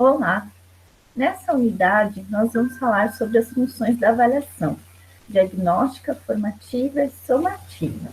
Olá! Nessa unidade, nós vamos falar sobre as funções da avaliação diagnóstica, formativa e somativa.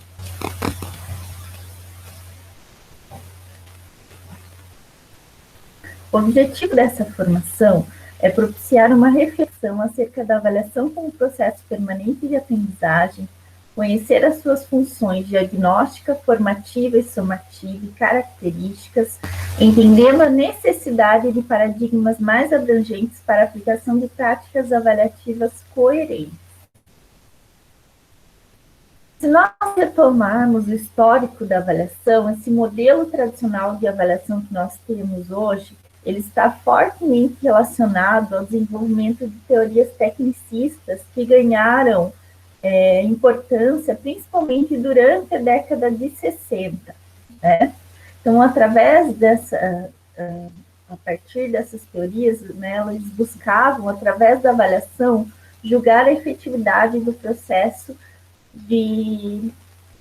O objetivo dessa formação é propiciar uma reflexão acerca da avaliação como processo permanente de aprendizagem, conhecer as suas funções diagnóstica, formativa e somativa e características, entendendo a necessidade de paradigmas mais abrangentes para a aplicação de práticas avaliativas coerentes. Se nós retomarmos o histórico da avaliação, esse modelo tradicional de avaliação que nós temos hoje, ele está fortemente relacionado ao desenvolvimento de teorias tecnicistas que ganharam importância, principalmente durante a década de 60. Né? Então, através a partir dessas teorias, né, elas buscavam, através da avaliação, julgar a efetividade do processo de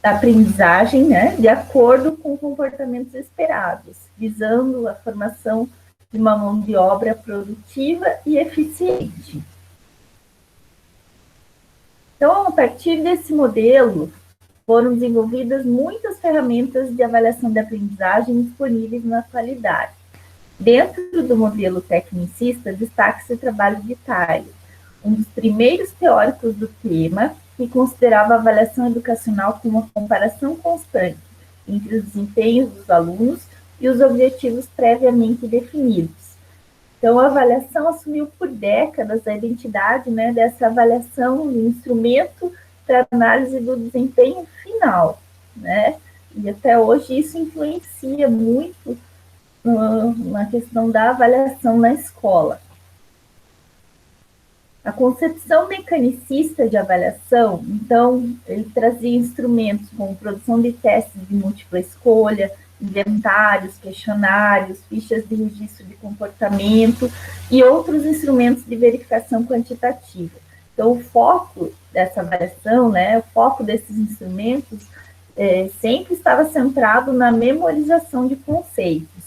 aprendizagem, né, de acordo com comportamentos esperados, visando a formação de uma mão de obra produtiva e eficiente. Então, a partir desse modelo, foram desenvolvidas muitas ferramentas de avaliação de aprendizagem disponíveis na atualidade. Dentro do modelo tecnicista, destaca-se o trabalho de Thaler, um dos primeiros teóricos do tema, que considerava a avaliação educacional como uma comparação constante entre os desempenhos dos alunos e os objetivos previamente definidos. Então, a avaliação assumiu por décadas a identidade, né, dessa avaliação, um instrumento para análise do desempenho final, né? E até hoje isso influencia muito na questão da avaliação na escola. A concepção mecanicista de avaliação, então, ele trazia instrumentos como produção de testes de múltipla escolha, inventários, questionários, fichas de registro de comportamento e outros instrumentos de verificação quantitativa. Então, o foco dessa avaliação, né, o foco desses instrumentos, sempre estava centrado na memorização de conceitos.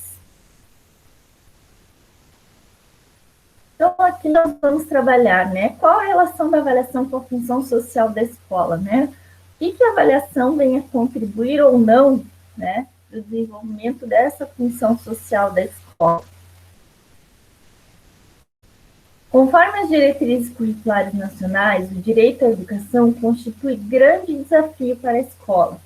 Então, aqui nós vamos trabalhar, né, qual a relação da avaliação com a função social da escola, né? O que a avaliação vem a contribuir ou não, né, para o desenvolvimento dessa função social da escola. Conforme as diretrizes curriculares nacionais, o direito à educação constitui grande desafio para a escola.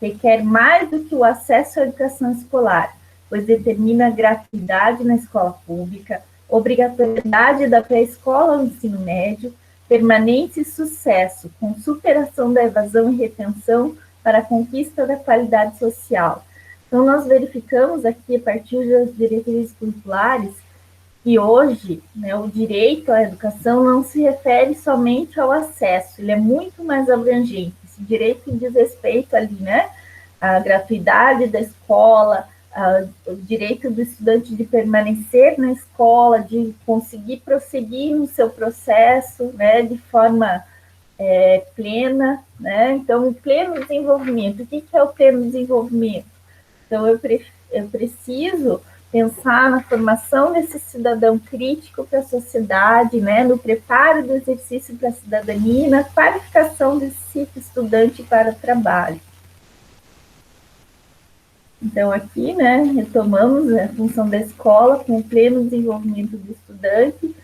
Requer mais do que o acesso à educação escolar, pois determina a gratuidade na escola pública, obrigatoriedade da pré-escola ao ensino médio, permanência e sucesso, com superação da evasão e retenção para a conquista da qualidade social. Então, nós verificamos aqui, a partir das diretrizes curriculares, que hoje, né, o direito à educação não se refere somente ao acesso, ele é muito mais abrangente. Esse direito diz respeito ali, né, à gratuidade da escola, o direito do estudante de permanecer na escola, de conseguir prosseguir no seu processo, né, de forma plena, né? Então, o pleno desenvolvimento. O que é o pleno desenvolvimento? Então, eu preciso pensar na formação desse cidadão crítico para a sociedade, né, no preparo do exercício para a cidadania e na qualificação desse estudante para o trabalho. Então, aqui, né, retomamos a função da escola com o pleno desenvolvimento do estudante,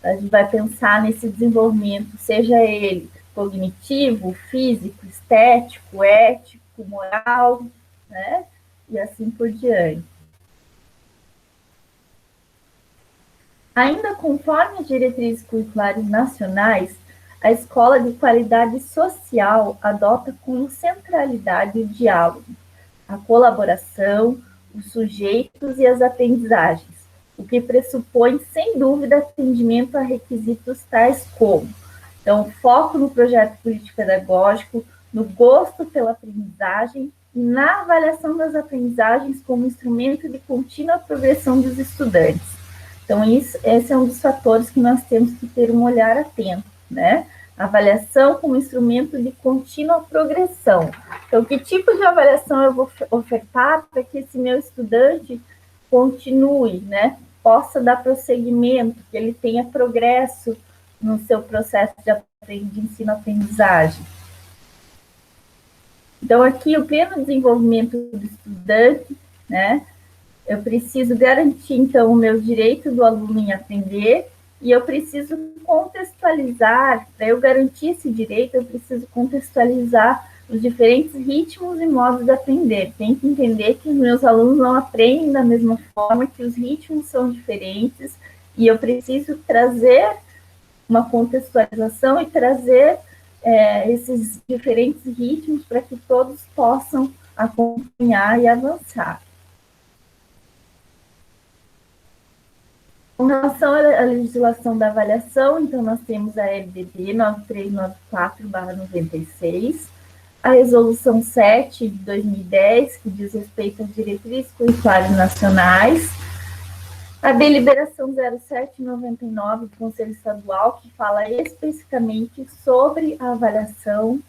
a gente vai pensar nesse desenvolvimento, seja ele cognitivo, físico, estético, ético, moral, né, e assim por diante. Ainda conforme as diretrizes curriculares nacionais, a escola de qualidade social adota como centralidade o diálogo, a colaboração, os sujeitos e as aprendizagens, o que pressupõe, sem dúvida, atendimento a requisitos tais como, então, foco no projeto político-pedagógico, no gosto pela aprendizagem e na avaliação das aprendizagens como instrumento de contínua progressão dos estudantes. Então, esse é um dos fatores que nós temos que ter um olhar atento, né? Avaliação como instrumento de contínua progressão. Então, que tipo de avaliação eu vou ofertar para que esse meu estudante continue, né, possa dar prosseguimento, que ele tenha progresso no seu processo de ensino-aprendizagem. Então, aqui, o pleno desenvolvimento do estudante, né? Eu preciso garantir, então, o meu direito do aluno em aprender, e eu preciso contextualizar, para eu garantir esse direito, eu preciso contextualizar os diferentes ritmos e modos de aprender. Tem que entender que os meus alunos não aprendem da mesma forma, que os ritmos são diferentes, e eu preciso trazer uma contextualização e trazer esses diferentes ritmos para que todos possam acompanhar e avançar. Com relação à legislação da avaliação, então nós temos a LDB 9394/96, a Resolução 7 de 2010, que diz respeito às diretrizes curriculares nacionais, a Deliberação 0799 do Conselho Estadual, que fala especificamente sobre a avaliação,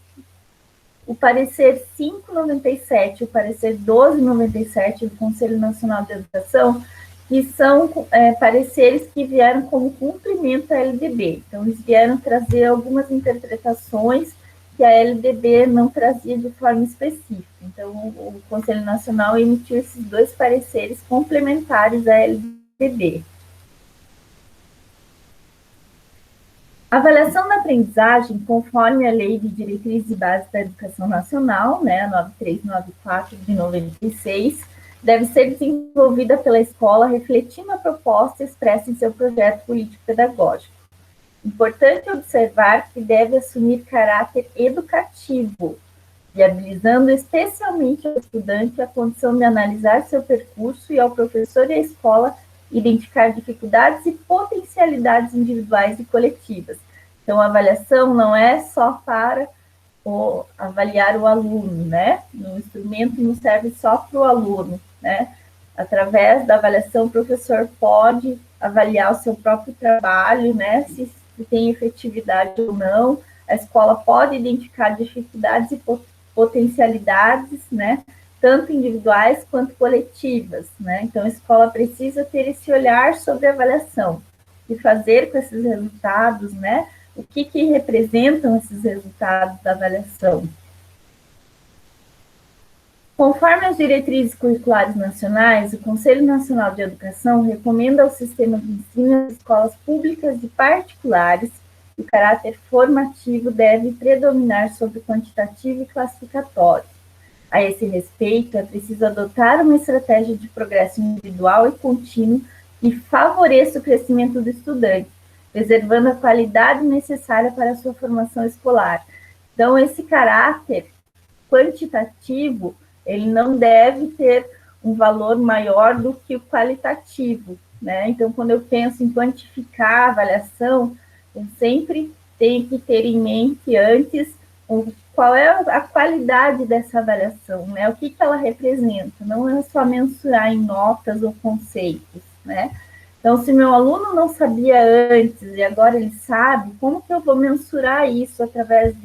o parecer 597, o parecer 1297 do Conselho Nacional de Educação, que são pareceres que vieram como cumprimento à LDB. Então, eles vieram trazer algumas interpretações que a LDB não trazia de forma específica. Então, o Conselho Nacional emitiu esses dois pareceres complementares à LDB. A avaliação da aprendizagem, conforme a Lei de Diretrizes e Bases da Educação Nacional, né, a 9394 de 96, deve ser desenvolvida pela escola refletindo a proposta expressa em seu projeto político-pedagógico. Importante observar que deve assumir caráter educativo, viabilizando especialmente ao estudante a condição de analisar seu percurso e ao professor e à escola identificar dificuldades e potencialidades individuais e coletivas. Então, a avaliação não é só para avaliar o aluno, né? O instrumento não serve só para o aluno, né? Através da avaliação, o professor pode avaliar o seu próprio trabalho, né? Se tem efetividade ou não. A escola pode identificar dificuldades e potencialidades, né? Tanto individuais quanto coletivas, né? Então, a escola precisa ter esse olhar sobre a avaliação e fazer com esses resultados, né? O que representam esses resultados da avaliação. Conforme as diretrizes curriculares nacionais, o Conselho Nacional de Educação recomenda ao sistema de ensino das escolas públicas e particulares que o caráter formativo deve predominar sobre o quantitativo e classificatório. A esse respeito, é preciso adotar uma estratégia de progresso individual e contínuo que favoreça o crescimento do estudante, preservando a qualidade necessária para a sua formação escolar. Então, esse caráter quantitativo, ele não deve ter um valor maior do que o qualitativo, né? Então, quando eu penso em quantificar a avaliação, eu sempre tenho que ter em mente antes qual é a qualidade dessa avaliação, né? O que ela representa, não é só mensurar em notas ou conceitos, né? Então, se meu aluno não sabia antes e agora ele sabe, como que eu vou mensurar isso através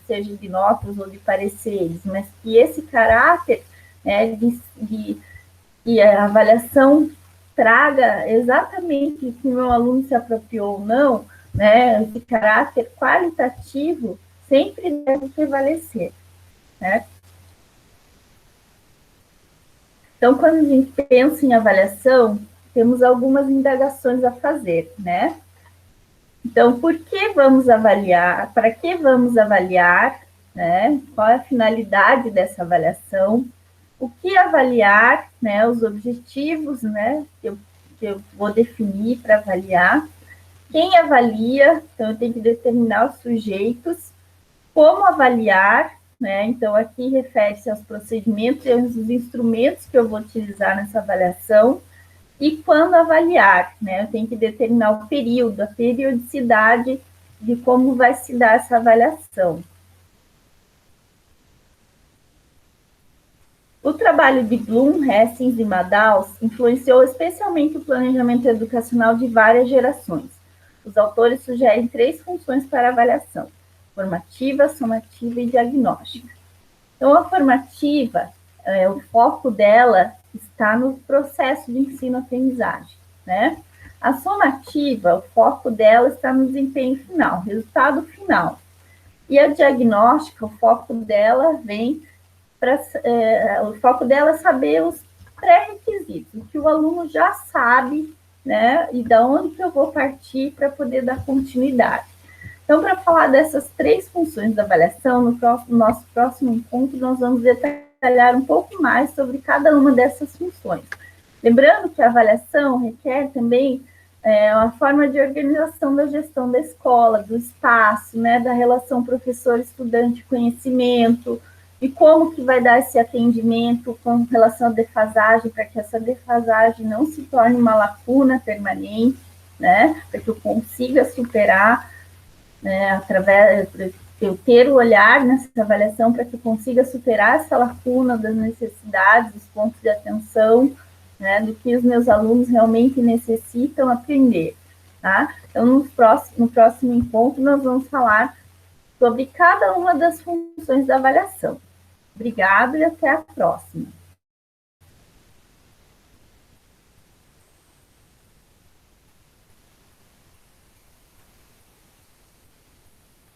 seja de notas ou de pareceres? Mas que esse caráter, né, que a avaliação traga exatamente o que o meu aluno se apropriou ou não, né? Esse caráter qualitativo sempre deve prevalecer, né? Então, quando a gente pensa em avaliação, temos algumas indagações a fazer, né? Então, por que vamos avaliar? Para que vamos avaliar? Né? Qual é a finalidade dessa avaliação? O que avaliar? Né? Os objetivos, né? Que eu vou definir para avaliar. Quem avalia? Então, eu tenho que determinar os sujeitos. Como avaliar? Né? Então, aqui refere-se aos procedimentos e aos instrumentos que eu vou utilizar nessa avaliação. E quando avaliar, né? Eu tenho que determinar o período, a periodicidade de como vai se dar essa avaliação. O trabalho de Bloom, Hastings e Madaus influenciou especialmente o planejamento educacional de várias gerações. Os autores sugerem 3 funções para a avaliação: formativa, somativa e diagnóstica. Então, a formativa, o foco dela está no processo de ensino-aprendizagem. né? A somativa, o foco dela está no desempenho final, resultado final. E a diagnóstica, o foco dela vem o foco dela é saber os pré-requisitos, o que o aluno já sabe, né? E da onde que eu vou partir para poder dar continuidade. Então, para falar dessas três funções da avaliação, no nosso próximo encontro, nós vamos detalhar um pouco mais sobre cada uma dessas funções. Lembrando que a avaliação requer também uma forma de organização da gestão da escola, do espaço, né, da relação professor-estudante-conhecimento, e como que vai dar esse atendimento com relação à defasagem, para que essa defasagem não se torne uma lacuna permanente, né, para que eu consiga superar, né, através de eu ter o olhar nessa avaliação para que eu consiga superar essa lacuna das necessidades, dos pontos de atenção, né, do que os meus alunos realmente necessitam aprender, tá? Então, no próximo encontro, nós vamos falar sobre cada uma das funções da avaliação. Obrigado e até a próxima.